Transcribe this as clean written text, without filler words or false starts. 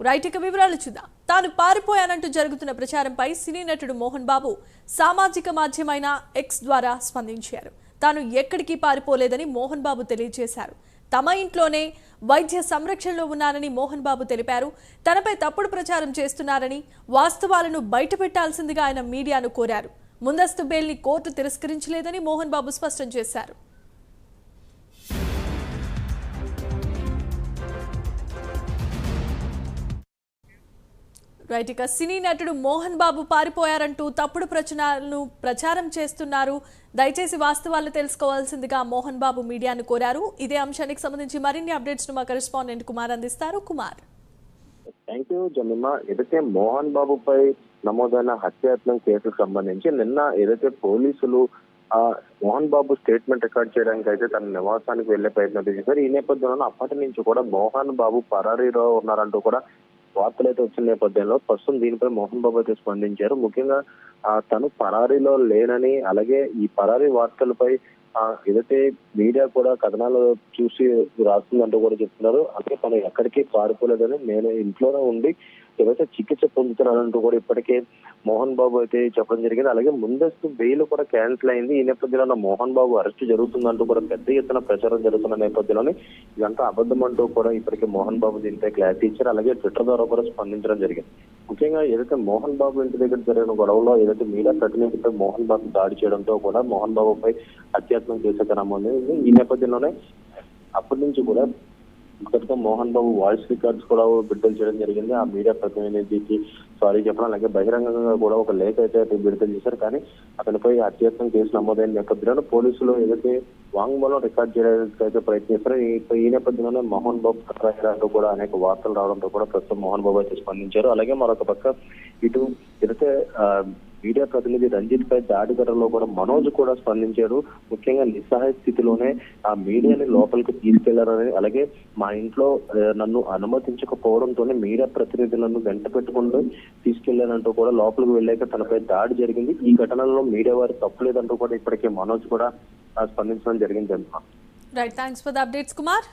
Right, ఇక వివరాలు చూద్దాం. తాను పారిపోయానంటూ జరుగుతున్న ప్రచారంపై సినీ నటుడు మోహన్ బాబు సామాజిక మాధ్యమైన ఎక్స్ ద్వారా స్పందించారు. తాను ఎక్కడికి పారిపోలేదని మోహన్ బాబు తెలియజేశారు. తమ ఇంట్లోనే వైద్య సంరక్షణలో ఉన్నారని మోహన్ బాబు తెలిపారు. తనపై తప్పుడు ప్రచారం చేస్తున్నారని, వాస్తవాలను బయటపెట్టాల్సిందిగా ఆయన మీడియాను కోరారు. ముందస్తు బెయిల్ని కోర్టు తిరస్కరించలేదని మోహన్ బాబు స్పష్టం చేశారు. రైట్, ఇక సినీ నటుడు మోహన్ బాబు పారిపోయారంటూ తప్పుడు ప్రచారాలను ప్రచారం చేస్తున్నారు. దయచేసి వాస్తవాలు తెలుసుకోవాల్సిందిగా మోహన్ బాబు మీడియాను కోరారు. ఇదే అంశానికి సంబంధించి మరిన్ని అప్డేట్స్ ను మా కరెస్పాండెంట్ కుమార్ అందిస్తారు. కుమార్. Thank you Jemima. ఏదైతే మోహన్ బాబుపై నమోదైన హత్యాయత్నం కేసుకు సంబంధించి నిన్న ఏదైతే పోలీసులు మోహన్ బాబు స్టేట్మెంట్ రికార్డ్ చేయడానికి అయితే తన నివాసానికి వెళ్లే ప్రయత్నం చేశారు. ఈ నేపథ్యంలో అప్పటి నుంచి కూడా మోహన్ బాబు పరారీలో ఉన్నారంటూ కూడా వార్తలు అయితే వచ్చిన నేపథ్యంలో ప్రస్తుతం దీనిపై మోహన్ బాబు అయితే స్పందించారు. ముఖ్యంగా తను పరారీలో లేనని, అలాగే ఈ పరారీ వార్తలపై ఏదైతే మీడియా కూడా కథనాలు చూసి రాస్తుందంటూ కూడా చెప్తున్నారు. అలాగే తను ఎక్కడికి పారిపోలేదని, నేను ఇంట్లోనే ఉండి ఏదైతే చికిత్స పొందుతున్నారంటూ కూడా ఇప్పటికే మోహన్ బాబు అయితే చెప్పడం జరిగింది. అలాగే ముందస్తు బెయిల్ కూడా క్యాన్సిల్ అయింది. ఈ నేపథ్యంలో మోహన్ బాబు అరెస్ట్ జరుగుతుందంటూ కూడా పెద్ద ఎత్తున ప్రచారం జరుగుతున్న నేపథ్యంలోనే ఇదంతా అబద్ధం అంటూ కూడా ఇప్పటికే మోహన్ బాబు దీనిపై క్లారిటీ ఇచ్చారు. అలాగే ట్విట్టర్ ద్వారా కూడా స్పందించడం జరిగింది. ముఖ్యంగా ఏదైతే మోహన్ బాబు ఇంటి దగ్గర జరిగిన గొడవలో ఏదైతే మీడియా ప్రతినిధిపై మోహన్ బాబు దాడి చేయడంతో కూడా మోహన్ బాబుపై హత్యాయత్నం చేసే క్రమం ఉంది. ఈ నేపథ్యంలోనే అప్పటి నుంచి కూడా ఇప్పటికే మోహన్ బాబు వాయిస్ రికార్డ్స్ కూడా విడుదల చేయడం జరిగింది. ఆ మీడియా ప్రతినిధికి సారీ చెప్పడం, అలాగే బహిరంగంగా కూడా ఒక లేఖ అయితే విడుదల చేశారు. కానీ అతనిపై హత్యాయత్నం కేసు నమోదైన నేపథ్యంలో పోలీసులు ఏదైతే వాంగ్మూలం రికార్డ్ చేయడానికి అయితే ప్రయత్నిస్తారో ఈ నేపథ్యంలోనే మోహన్ బాబు పరారీలో కూడా అనేక వార్తలు రావడంతో కూడా ప్రస్తుతం మోహన్ బాబు అయితే స్పందించారు. అలాగే మరొక పక్క ఇటు ఏదైతే మీడియా ప్రతినిధి రంజిత్ పై దాడి ఘటనలో కూడా మనోజ్ కూడా స్పందించారు. ముఖ్యంగా నిస్సహాయ స్థితిలోనే ఆ మీడియాని లోపలికి తీసుకెళ్లారని, అలాగే మా ఇంట్లో నన్ను అనుమతించకపోవడంతోనే మీడియా ప్రతినిధులను వెంట పెట్టుకుంటూ తీసుకెళ్లారంటూ కూడా లోపలికి వెళ్ళాక తనపై దాడి జరిగింది. ఈ ఘటనలో మీడియా వారు తప్పులేదంటూ కూడా ఇప్పటికే మనోజ్ కూడా స్పందించడం జరిగింది. Right, thanks for the updates Kumar.